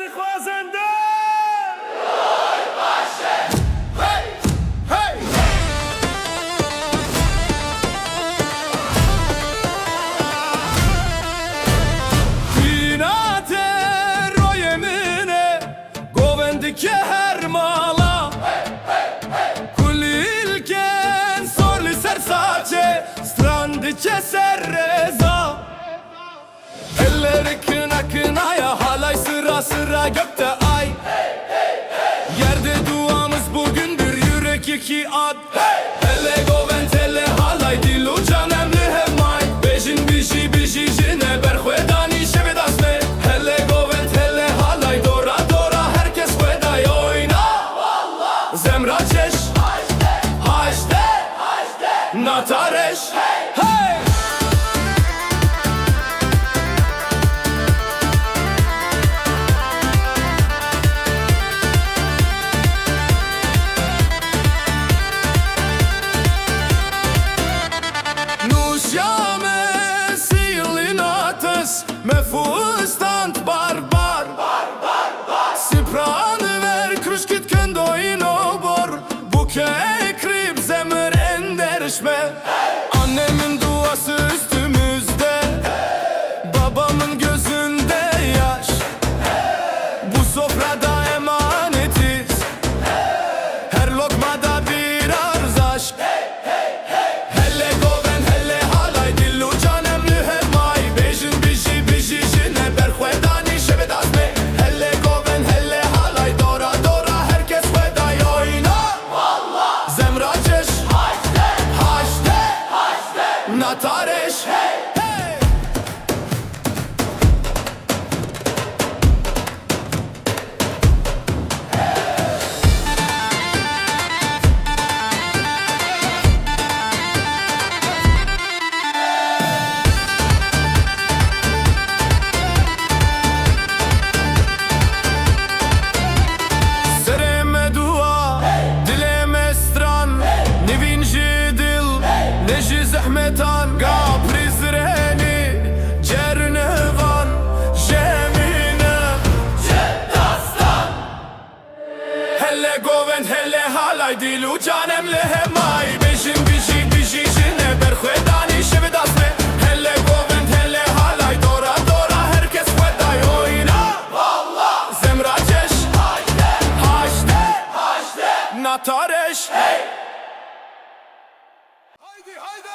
خوازنده که هر مالا kulilken sorli sersaçe strandiçe serreza elleri kına kınaya halay sıra sıra gökte ay yerde duamız bugündür yürek iki ad hele goven tele halay dilu canem lehemay bejin biji biji jine berxvedani şevedasme hele goven tele halay dora Zemraçeş, haşte, natareş, hey! Nuşyame silinates mefustant barbar Sipranı ver kruşkit Kekrip zemir enderişme Annemin duası üstümüzde Babamın gözünde yaş Bu sofrada emanetiz Her lokmada bir arz aşk Hele goven hele halay dillu canem lühemay Bejin biji biji jine berxvedani şevedazme Hele goven hele halay dora dora herkes veday oyna Zemraçeş, haşte, natareş, hey! Zahmetan Gaprizreni Cernevan Jemine Ceddastan Hele goven hele halay dilu canem lehemay Bejin biji biji jine berxvedani şevedasme Hele goven hele halay dora dora herkes veday oyna Zemraçeş haşte natareş hey! Haydi haydi!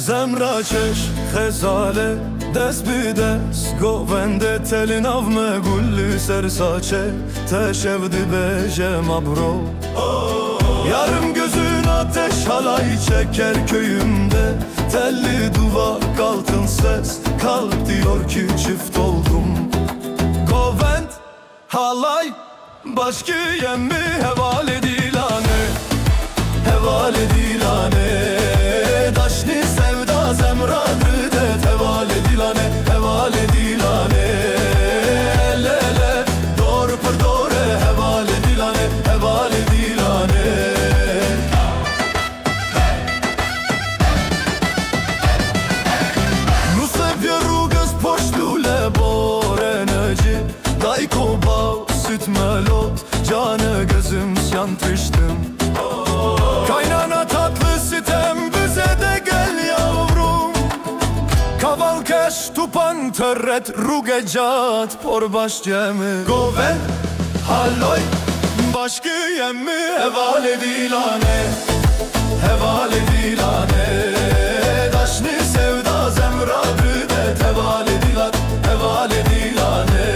Zemra çeş xezale dest bi dest govende telin avme gulli sersaçe teşevdi beje mabro. Yarım gözün ateş halay çeker köyümde, telli duvar altın ses, kalp diyor ki çift oldum. Govend halay başkı yemmi hevale dilane, hevale dilane. Daşni sevda zemradır det hevale dilane, hevale dilane. Lele doğru pır doğru hevale dilane, hevale dilane. Dajko bav, süt melot, canı gözüm yantıştım. Kaynana tatlı sitem bize de gel yavrum. Kavalkeş tupan törret rugecat porbaş cemi. Goven halloy başkı yemmi hevale dilane, hevale dilane. Daşni sevda zemradı det hevale dilan, hevale dilane.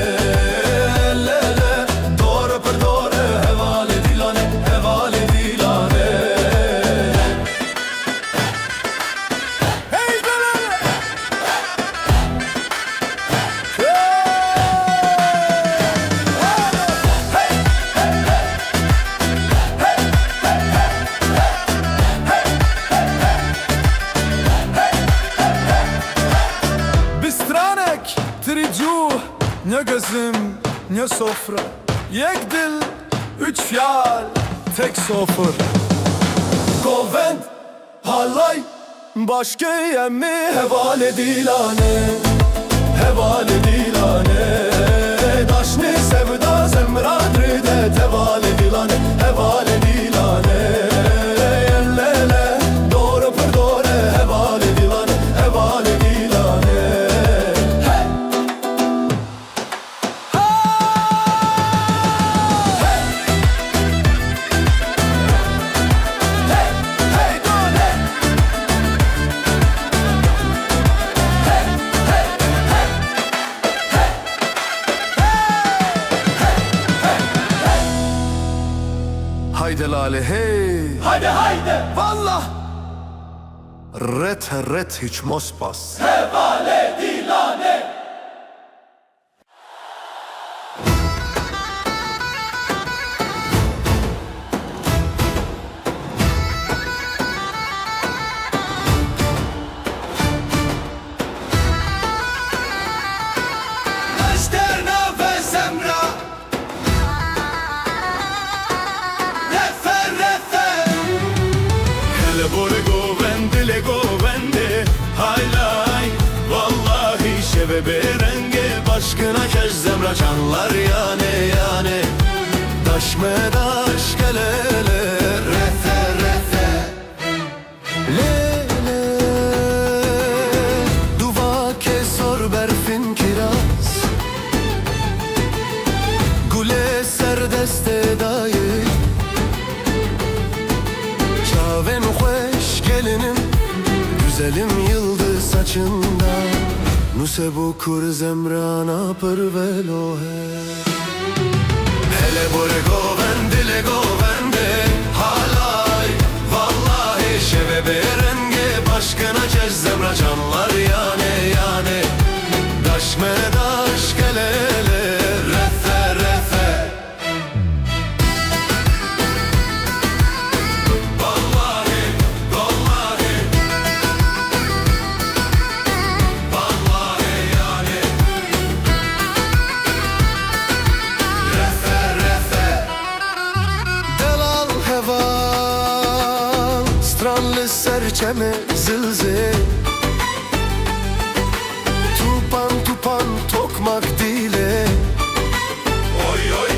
Ne gözüm, ne sofra, yek dil, üç fiyal, tek sofur. Govend, halay, başkı yemmi hevale dilane, hevale dilane. Daşni sevda zemradri det hevale dilane, hevale dilane. Yerlele doğru pır doğru hevale dilane, hevale dilane. Haydi lale hey, haydi haydi vallah. Ret hiç mospas, hevale dilane. Ve berenge başkına kez zemra canlar yane yane. Daş me daş gelele refe refe. Lele duva kesor berfin kiraz. Gule serdeste dayı. Çaven hoş gelinim, güzelim yıldız saçında. Nuse bu kur zemrana pervelo he. Hele bore govende govende halay. Vallahi şeve berenge başkına kez zemra canlar yane yane. Daş me daş gelele refe refe. Serçeme zılzı tupan tupan tokmak dile. Oy oy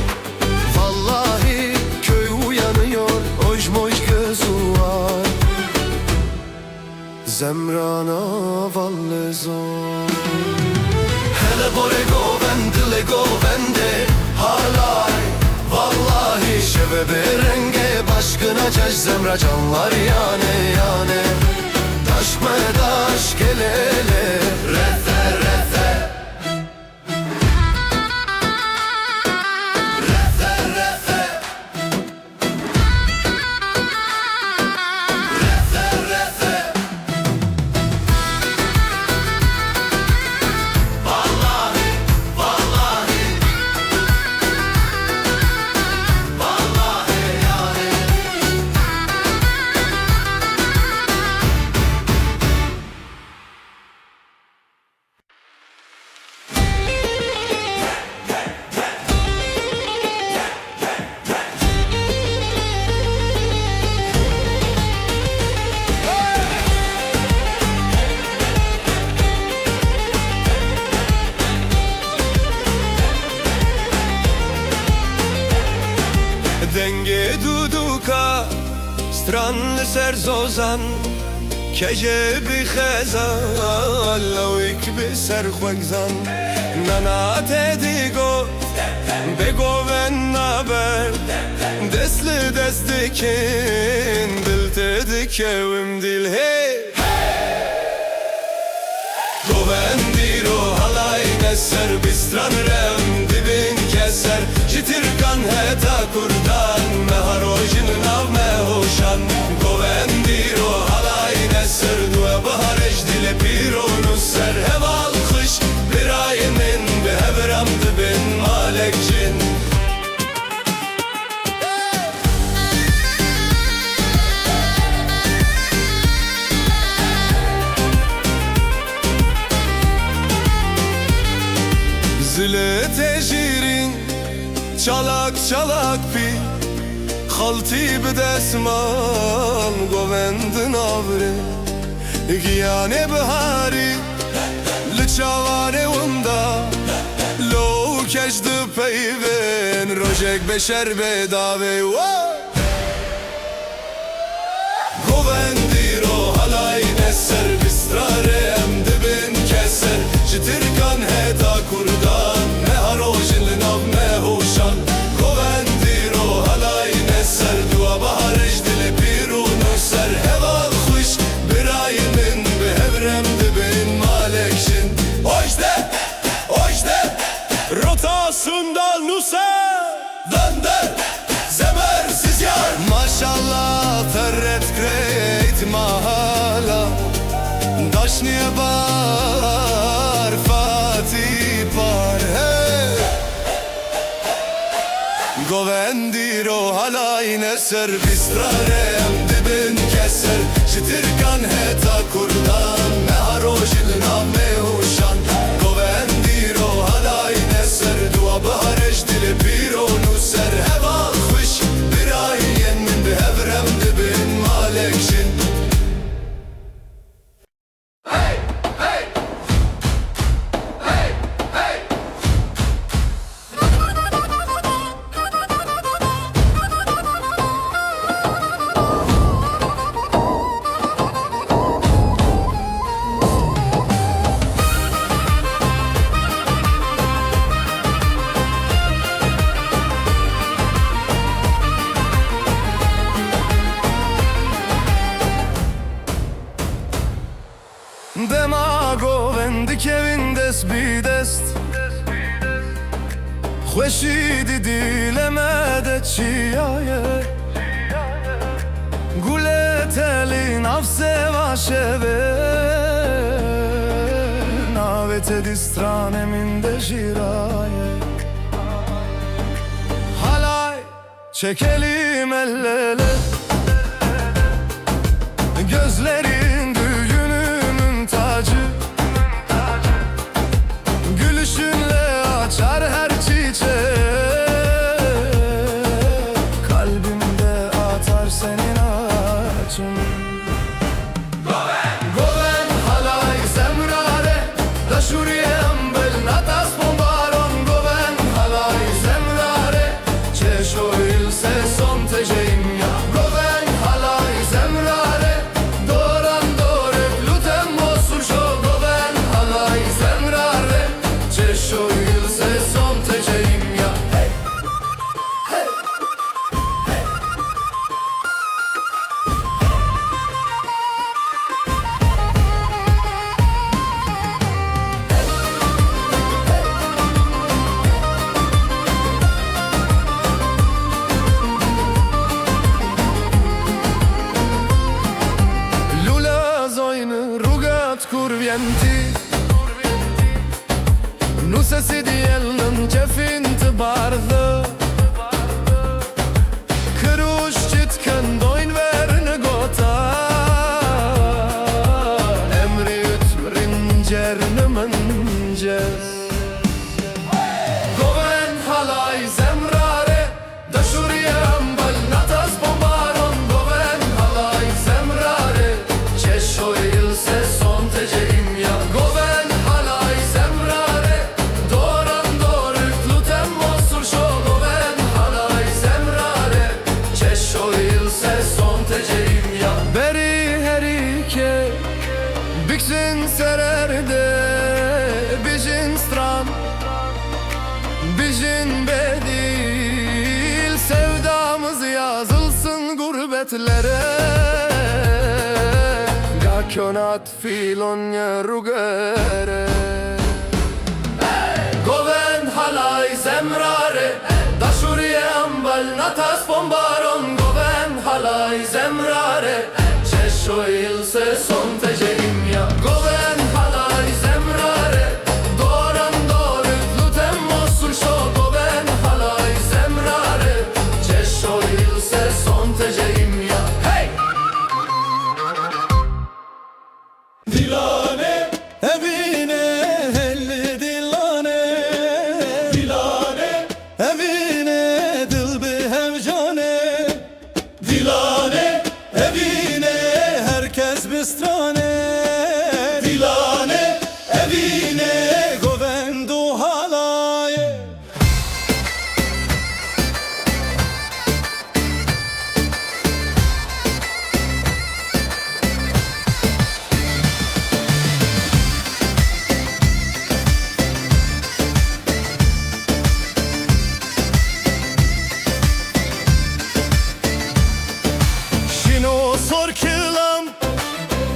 vallahi köy uyanıyor, oj moj gözü var. Zemrana valle zor. Hele bore govende govende halay. Vallahi şeve berenge başkına cez zemra canlar yane yane. Daş me daş aşk el ele. Refe refe, refe refe, refe refe. Vallahi, vallahi, vallahi yani. Denge duduka stranny serzozan keje bi khazan lawik bi serkhwagzan nana tedigo begoven naber desli desdikin diltedikevim dil hey govendiro halay neser bistran rem dibin keser jitir kan heta kurdan meharojin nav mehoshan govendiro halay neser dua baharij dile pironu ser heval kış bir ayının behevram dibin malekcin. Zile tejirin çalak çalak pi Khalti bidesman govendin avre Giyane bihari Liçavane unda Lo kejdi peyven Rojek beşer bedave Govendiro halay neser Bistrare em dibin keser Jitir kan heta kurdan Meharojin linav mehoshan Govendiro halay neser Dua baharij dile pirunu ser Heval khuş bir ayının Behevrem dibin malekşin Ojde, ojde Rotasında nuser Dönder, zemersiz yar Maşallah terret kreyt mahala Daşniye bar Fatih par hey Govendiro halay neser Bistrarem dibin keser Jitir kan heta kurdan Meharojin nav mehoshan Govendiro halay neser Dua baharij dili pironu ser Heval khuş bir ayyen min behevrem dibin malekşin. Demago vendik evindes bidest Khweshidi dilemede chiaye Guleteli nafse vaşeve Navete distrane minde jiraye Halay çekelim el ele Gözlerin düğünümün tacı Gülüşünle açar her çiçek Kalbimde atar senin ağacın Goven halay zemrare Daşuriyem bel natas bombaron Goven halay zemrare Çeşoil se son tejeyim ya Goven halay zemrare Dora kurvienti Nu se si diellën që fin të bardhë Kërush që të këndojnë verë në gota Emri ytë rinjër në mëngjes Goven halaj zemrare Dëshurje ëmbël natas po mbaron Goven halaj zemrare Qeshoj ilse son të gjerimja Goven halaj zemrare Dorën dorë t'lutem mos ursho Goven halaj zemrare Qeshoj ilse son të gjerimja Beri heri ke Biksin sererde Bijin stran Bijin bedil Sevdamız yazılsın gurbetlere Gakjonat filon një rrugëre Goven halaj zemrare Dashurje ëmbël natas po mbaron Goven halaj zemrare Qeshoj ilse son të gjerimja Goven halaj zemrare Dorën dorë t'lutem mos ursho Goven halaj zemrare Qeshoj ilse son të gjerimja Hey! Dilane evine helli dilane Dilane evine dilbi hevcane Dilane evine herkes bistrane Dilane evine govendu halaye Shino sor killam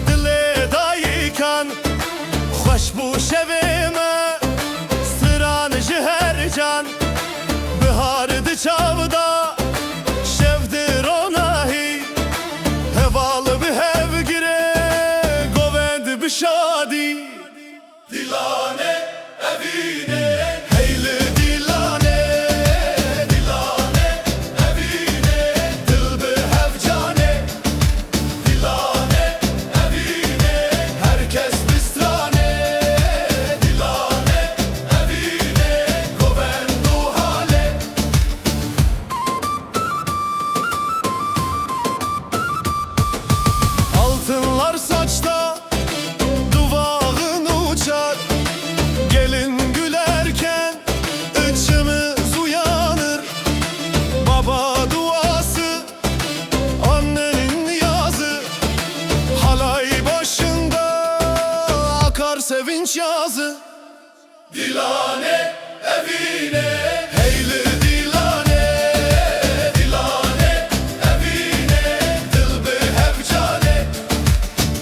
Dile dayikan Xosh bu shevime Stran jher can Bihardı çavda Şevdir onahi Hevalı bir hevgire Govend bir şadi Dilane evine Heyli dilane Dilane evine Dilbi hevcane Dilane evine Herkes bistrane Dilane evine Govendu hale Altınlar saçta Duvağın uçar Gelin gülerken içimiz uyanır Baba duası Annenin yazı Halay başında Akar sevinç yazı Dilane evine Heyli dilane Dilane evine Dilbi hevcane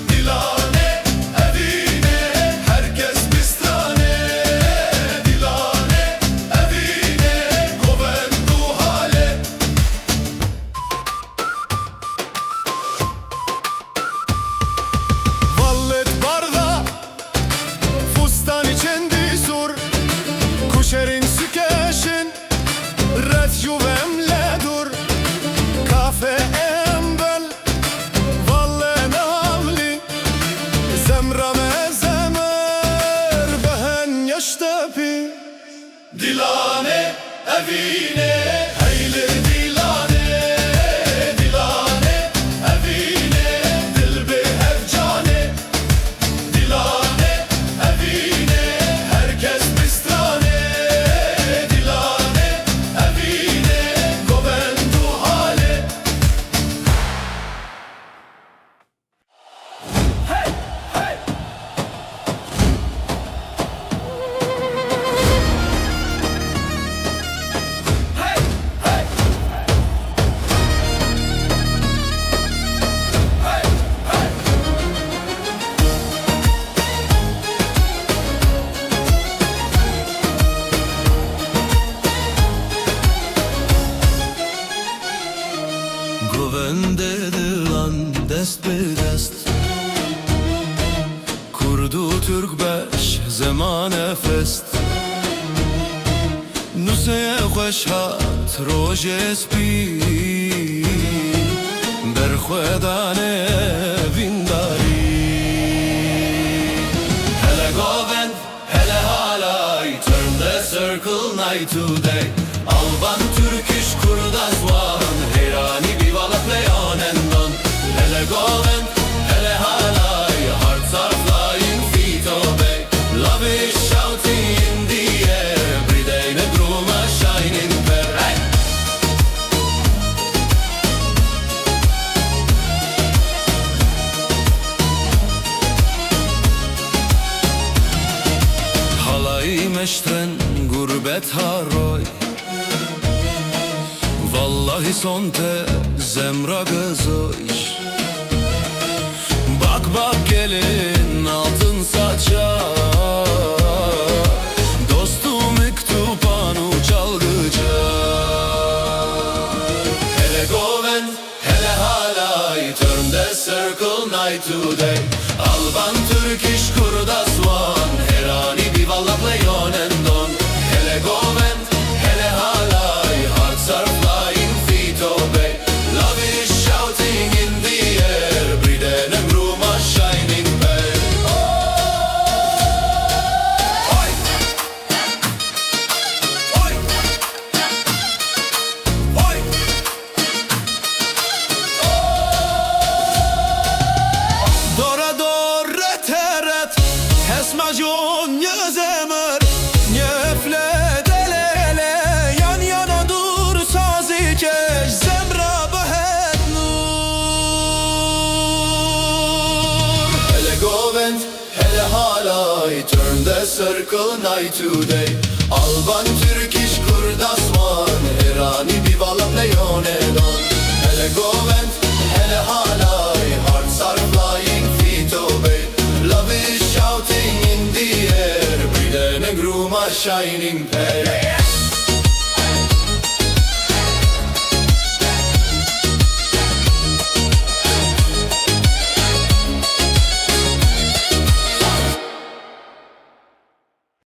Dilane evine Herkes bistrane Dilane evine Govendu hale Vallet barda Fustan içendi sur Kuşerin sükeşin Ret yuvemle dur Kafe embel Valle navli Zemrame zemer Behen yaştepi Dilane evine Heyli dilane Dilane evine Dilbi hevcane Dilane evine Herkes bistrane Dilane evine Govendu hale Hey! Hey! Hey! du Türk beş zemane fest Nuseye خوش هات روژ اسپی برخوادانه وینداری Hele goven, hele halay Turn the circle night today Alban Türkiş kurdas one Herani bivalak leonendon Hele goven, hele halay Hearts are flying, feet obey Love is shouting in the air Every day ne druma shining fair hey! Halay meştren gurbet haroy Vallahi son te zemra gözoy Bak bak gelin altın saça Dostum mektup anu çalgıca Hele goven, hele halay Turn the circle night today Alban Turkish kurdas one Herani bivalak leonendon Hele goven, hele halay Hearts are flying, feet obey Love is shouting in the air Briden and gruma shining fair Oy! Oy! Oy! Dora dora teret Hesma jon yezemer Nefle delele Yan yana dur sazi keş Zemra behet nur Hele govent, hele halay Turn the circle night today Alban Turkish kurdas one Herani bivalak leonedon Hele govent, hele halay Hearts are flying, feet obey Love is shouting in the air Briden and gruma shining fair